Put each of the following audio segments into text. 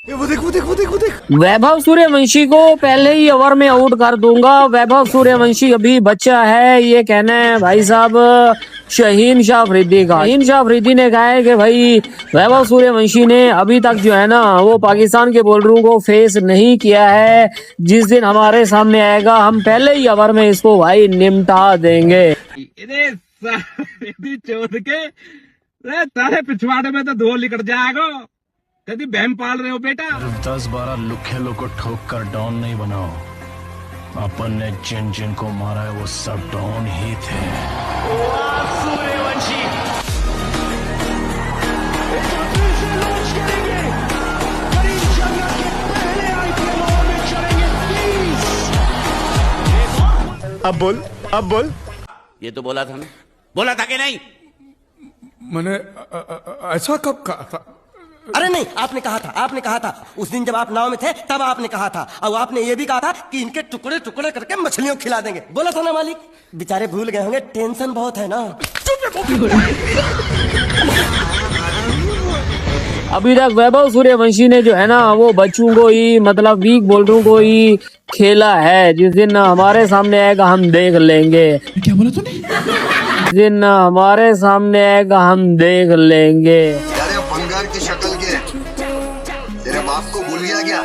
वैभव सूर्यवंशी को पहले ही ओवर में आउट कर दूंगा। वैभव सूर्यवंशी अभी बच्चा है, ये कहना है भाई साहब शाहीन शाह अफरीदी का। शाहीन शाह अफरीदी ने कहा है कि भाई वैभव सूर्यवंशी ने अभी तक जो है ना वो पाकिस्तान के बॉलरों को फेस नहीं किया है। जिस दिन हमारे सामने आएगा हम पहले ही ओवर में इसको भाई निपटा देंगे। चोद के तारे पिछवाड़े में तो धो निकल जाएगा। कभी बहम पाल रहे हो बेटा? 10-12 लुखे लोग को ठोक कर डॉन नहीं बनाओ। अपन ने जिन जिन को मारा है वो सब डॉन ही थे। सूर्यवंशी अब बोल। ये तो बोला था ना, बोला था कि नहीं? मैंने ऐसा कब कहा था? अरे नहीं, आपने कहा था उस दिन जब आप नाव में थे तब आपने कहा था। और आपने ये भी कहा था कि इनके टुकड़े टुकड़े करके मछलियों खिला देंगे। बोला था ना मालिक? बेचारे भूल गए होंगे, टेंशन बहुत है ना। अभी तक वैभव सूर्यवंशी ने जो है ना वो बच्चों को ही मतलब वीक बॉलरों को ही खेला है। जिस दिन हमारे सामने आएगा हम देख लेंगे। क्या बोला तूने? जिस दिन हमारे सामने आएगा हम देख लेंगे। बंगार की शक्ल के तेरे बाप को भूल गया क्या?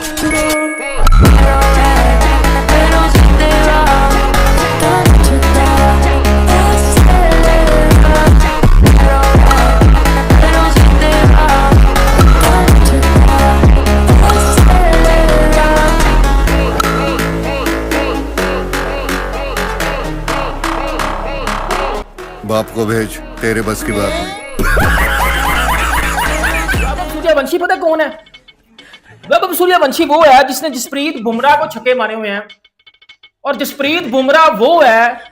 बाप को भेज, तेरे बस की बात नहीं। सूर्यवंशी पता कौन है? वैभव सूर्यवंशी वो है जिसने जसप्रीत बुमराह को छक्के मारे हुए हैं। और जसप्रीत बुमराह वो है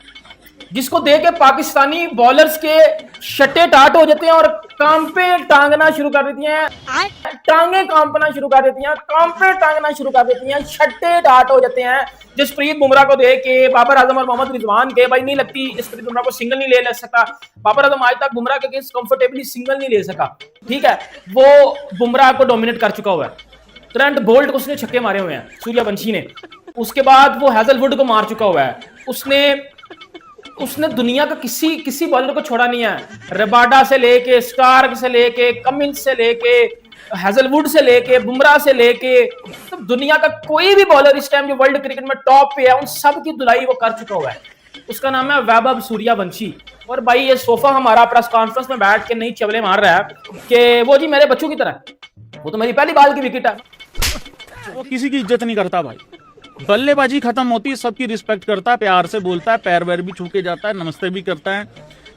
जिसको देख के पाकिस्तानी बॉलर्स के शट्टे टाट हो जाते हैं और कांपे टांगना शुरू कर देती हैं। टांगे कांपना शुरू कर देती हैं, कांपे टांगना शुरू कर देती हैं, शट्टे टाट हो जाते हैं जसप्रीत बुमराह को देख के। बाबर आजम और मोहम्मद रिजवान के भाई नहीं लगती जसप्रीत बुमराह को सिंगल नहीं ले सका। बाबर आजम आज तक बुमराह के अगेंस्ट कंफर्टेबली सिंगल नहीं ले सका। ठीक है, वो बुमराह को डोमिनेट कर चुका हुआ है। ट्रेंट बोल्ट को उसने छक्के मारे हुए हैं सूर्यवंशी ने। उसके बाद वो हैजलवुड को मार चुका हुआ है। उसने दुनिया का किसी बॉलर को छोड़ा नहीं है। रबाडा से लेके, स्टार्क से लेके, कमिंस से लेके, हैजलवुड से लेके, बुमराह से लेके, तो दुनिया का कोई भी बॉलर इस टाइम जो वर्ल्ड क्रिकेट में टॉप पे है उन सब की धुलाई वो कर चुका हुआ है। उसका नाम है वैभव सूर्यवंशी। और भाई ये सोफा हमारा प्रेस कॉन्फ्रेंस में बैठ के नई चवले मार रहा है कि वो जी मेरे बच्चों की तरह, वो तो मेरी पहली बाल की विकेट है। वो किसी की इज्जत नहीं करता भाई। बल्लेबाजी खत्म होती है, सबकी रिस्पेक्ट करता है, प्यार से बोलता है, पैर वैर भी छू के जाता है, नमस्ते भी करता है,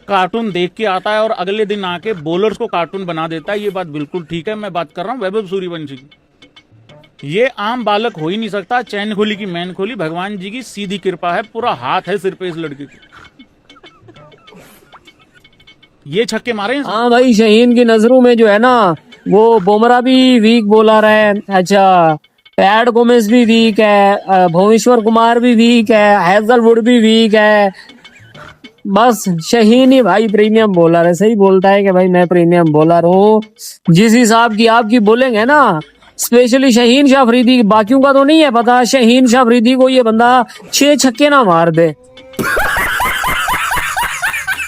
कार्टून देख के आता है और अगले दिन आके बॉलर्स को कार्टून बना देता है। ये बात बिल्कुल ठीक है। मैं बात कर रहा हूँ वैभव सूर्यवंशी की। ये आम बालक हो ही नहीं सकता। चैन खोली की मैन खोली, भगवान जी की सीधी कृपा है, पूरा हाथ है सिर पे इस लड़के की। ये छक्के मारे। हाँ भाई, शाहीन की नजरों में जो है ना वो बुमराह भी वीक बॉलर है। अच्छा, पैट गोमेस भी वीक है, भुवनेश्वर कुमार भी वीक है, हैजलवुड भी वीक है। बस शाहीन ही भाई प्रीमियम बॉलर है। सही बोलता है कि भाई मैं प्रीमियम बॉलर हूँ। जिस हिसाब की आपकी बोलेंगे ना, स्पेशली शाहीन शाह अफरीदी, बाकियों का तो नहीं है पता। शाहीन शाह अफरीदी को ये बंदा 6 छक्के ना मार दे।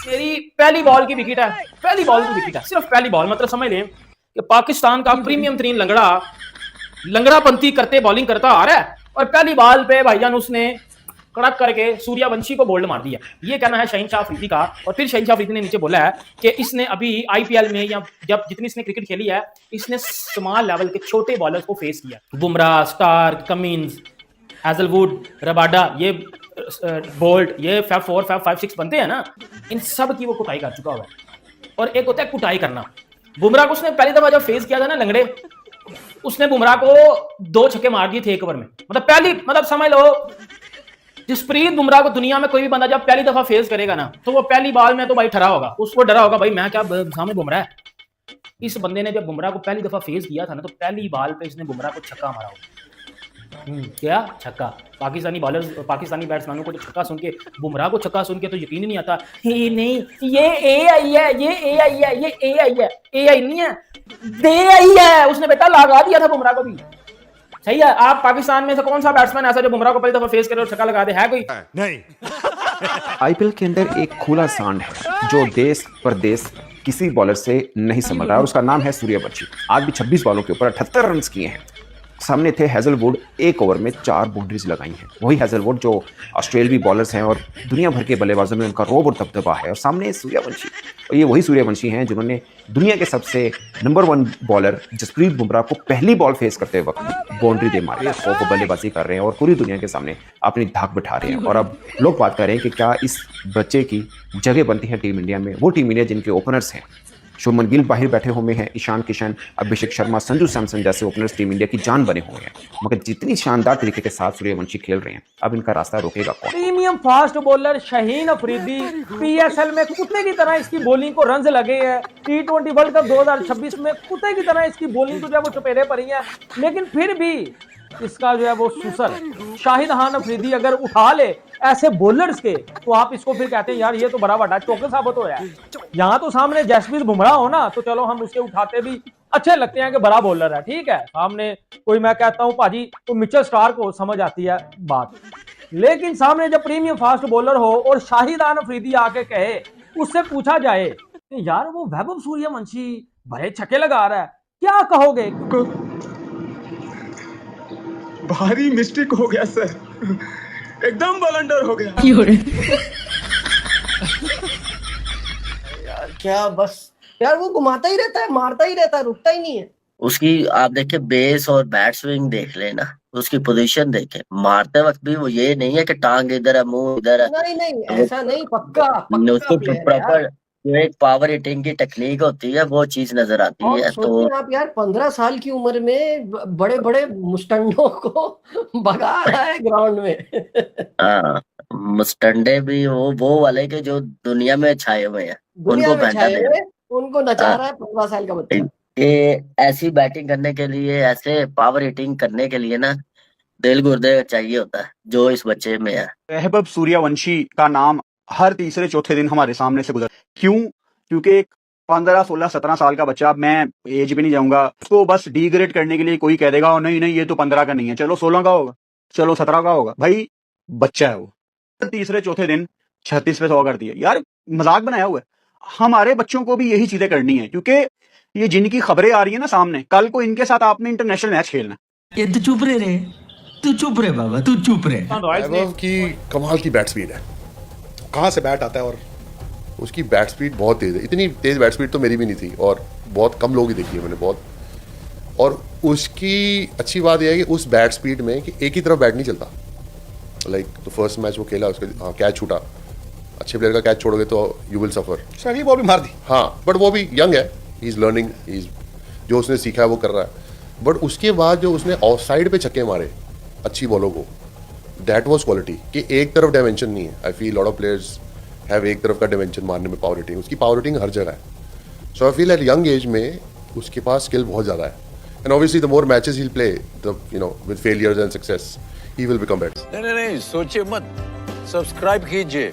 मेरी पहली बॉल की विकेट है, पहली बॉल की विकेट है, सिर्फ पहली बॉल। मतलब समझ लें कि पाकिस्तान का प्रीमियम तरीन लंगड़ापंथी करते बॉलिंग करता आ रहा है और पहली बॉल पे भाईजान उसने कड़क करके सूर्यवंशी को बोल्ड मार दिया। ये कहना है शाहीन शाह अफरीदी का। और फिर शाहीन शाह अफरीदी ने नीचे बोला है कि इसने अभी आईपीएल में या जब जितनी इसने क्रिकेट खेली है इसने स्मॉल लेवल के छोटे बॉलर्स को फेस किया। Bumrah, Starc, Cummins, Hazlewood, Rabada, ये बोल्ट, ये फैब 4, फैब 5, 6 बनते हैं ना, इन सब की वो कुटाई कर चुका हुआ है। और एक होता है कुटाई करना। बुमराह को उसने पहली दफा जब फेस किया था ना लंगड़े, उसने बुमराह को 2 छक्के मार दिए थे 1 ओवर में। मतलब समझ लो जसप्रीत बुमराह को दुनिया में कोई भी बंदा जब पहली दफा फेस करेगा ना तो वो पहली बॉल में तो भाई ठहरा होगा, उसको डरा होगा भाई मैं क्या सामने बुमराह है। इस बंदे ने जब बुमराह को पहली दफा फेस किया था ना तो पहली बॉल पे इसने बुमराह को छक्का मारा होगा। क्या छक्का? पाकिस्तानी बॉलर्स, पाकिस्तानी बैट्समैनों को तो छक्का सुन के, बुमराह को छक्का सुन के तो यकीन ही नहीं आता। ये नहीं, ये AI है, ये AI है, ये AI है, AI नहीं है, DI है। उसने बेटा लगा दिया था बुमराह को भी। सही है। आप पाकिस्तान में से कौन सा बैट्समैन ऐसा जो बुमराह को पहली दफा फेस करे और छक्का लगा दे? है कोई? नहीं। आईपीएल के अंदर एक खुला सांड है जो देश परदेश किसी बॉलर से नहीं संभल रहा है और उसका नाम है सूर्यवंशी। आज भी 26 बॉलों के ऊपर 78 रन किए हैं। सामने थे हेजलवुड, एक ओवर में 4 बाउंड्रीज लगाई हैं। वही हेजलवुड जो ऑस्ट्रेलियाई बॉलर्स हैं और दुनिया भर के बल्लेबाजों में उनका रोब और दबदबा है, और सामने सूर्यवंशी। और ये वही सूर्यवंशी हैं जिन्होंने दुनिया के सबसे नंबर 1 बॉलर जसप्रीत बुमराह को पहली बॉल फेस करते वक्त बाउंड्री दे मारी। वो बल्लेबाजी कर रहे हैं और पूरी दुनिया के सामने अपनी धाक बिठा रहे हैं। और अब लोग बात कर रहे हैं कि क्या इस बच्चे की जगह बनती है टीम इंडिया में। वो टीम इंडिया जिनके ओपनर्स हैं, शुभमन गिल बाहर बैठे हुए हैं, ईशान किशन, अभिषेक शर्मा, संजू सैमसन जैसे ओपनर्स टीम इंडिया की जान बने हुए हैं। मगर जितनी शानदार तरीके के साथ सूर्यवंशी खेल रहे हैं, अब इनका रास्ता रोकेगा कौन? Premium fast bowler Shaheen Afridi, PSL में कुत्ते की तरह इसकी बॉलिंग को रन्स लगे हैं। T20 वर्ल्ड कप 2026 में कुत्ते की तरह इसकी बॉलिंग तो जो है वो चुपेरे पड़ी है, लेकिन फिर भी इसका जो है वो सुसर शाहिद खान अफरीदी अगर उठा ले ऐसे बॉलर्स के, तो आप इसको फिर कहते हैं यार ये तो बड़ा बड़ा चौके साबित होया है। यहाँ तो सामने जसप्रीत बुमराह हो ना, तो चलो हम उसके उठाते भी अच्छे लगते हैं कि बड़ा बॉलर है, ठीक है। सामने कोई, मैं कहता हूँ भाजी, तो मिचेल स्टार्क को समझ आती है बात, लेकिन सामने जब प्रीमियम फास्ट बॉलर हो और शाहिद खान अफरीदी आके कहे, उससे पूछा जाए कि यार वो वैभव सूर्यवंशी बड़े छक्के लगा रहा है, क्या कहोगे? भारी मिस्टेक हो गया सर, एकदम ब्लंडर हो गया। क्या बस यार, वो घुमाता ही रहता है, मारता ही रहता है, रुकता ही नहीं है। उसकी आप देखे बेस और बैट स्विंग देख लेना, उसकी पोजीशन देखे, मारते वक्त भी वो ये नहीं है कि टांग इधर है मुंह इधर है, नहीं नहीं, ऐसा नहीं, पक्का उसको प्रॉपर जो एक पावर हिटिंग की टेक्निक होती है वो चीज नजर आती है। तो आप यार 15 साल की उम्र में बड़े बड़े मुस्टंडों को भगा रहा है ग्राउंड में। हाँ, मुस्टंडे भी वो वाले के जो दुनिया में छाए हुए हैं, उनको उनको नचा रहा है 15 साल का बच्चा। ये ऐसी बैटिंग करने के लिए, ऐसे पावर हिटिंग करने के लिए ना दिल गुर्दे चाहिए होता है, जो इस बच्चे में है। वैभव सूर्यवंशी का नाम हर तीसरे चौथे दिन हमारे सामने से गुजर। क्यों? क्योंकि एक 15, 16, 17 साल का बच्चा, मैं एज पे नहीं जाऊंगा, उसको बस डिग्रेड करने के लिए कोई कह देगा नहीं नहीं ये तो 15 का नहीं है, चलो 16 का होगा, चलो 17 का होगा। भाई बच्चा है वो। तीसरे चौथे दिन 36 पे 100 कर दिया। यार मजाक बनाया हुआ है। हमारे बच्चों को भी यही चीजें करनी है, क्योंकि ये जिनकी खबरें आ रही है ना सामने, कल को इनके साथ आपने इंटरनेशनल मैच खेलना। ये तू चुप रे, तू चुप रे बाबा, तू चुप रे। वैभव की कमाल की बैट स्पीड है, कहाँ से बैट आता है, और उसकी बैट स्पीड बहुत तेज़ है। इतनी तेज़ बैट स्पीड तो मेरी भी नहीं थी, और बहुत कम लोग ही देखी है मैंने, बहुत। और उसकी अच्छी बात यह है कि उस बैट स्पीड में कि एक ही तरफ बैट नहीं चलता। लाइक तो फर्स्ट मैच वो खेला, उसके कैच छूटा, अच्छे प्लेयर का कैच छोड़ोगे तो यू विल सफर। सही बॉल भी मार दी। हाँ, बट वो भी यंग है, ही इज़ लर्निंग, जो उसने सीखा है वो कर रहा है। बट उसके बाद जो उसने ऑफ साइड पे छक्के मारे अच्छी बॉलों को, दैट वॉज क्वालिटी। कि एक तरफ डायमेंशन नहीं है। I feel lot of players have एक तरफ का डायमेंशन मारने में पावर हिटिंग, उसकी पावर हिटिंग हर जगह है। So I feel at young age में उसके पास स्किल बहुत ज़्यादा है। And obviously the more matches he will play, the with failures and success he will become better. नहीं, सोचिए मत, सब्सक्राइब कीजिए।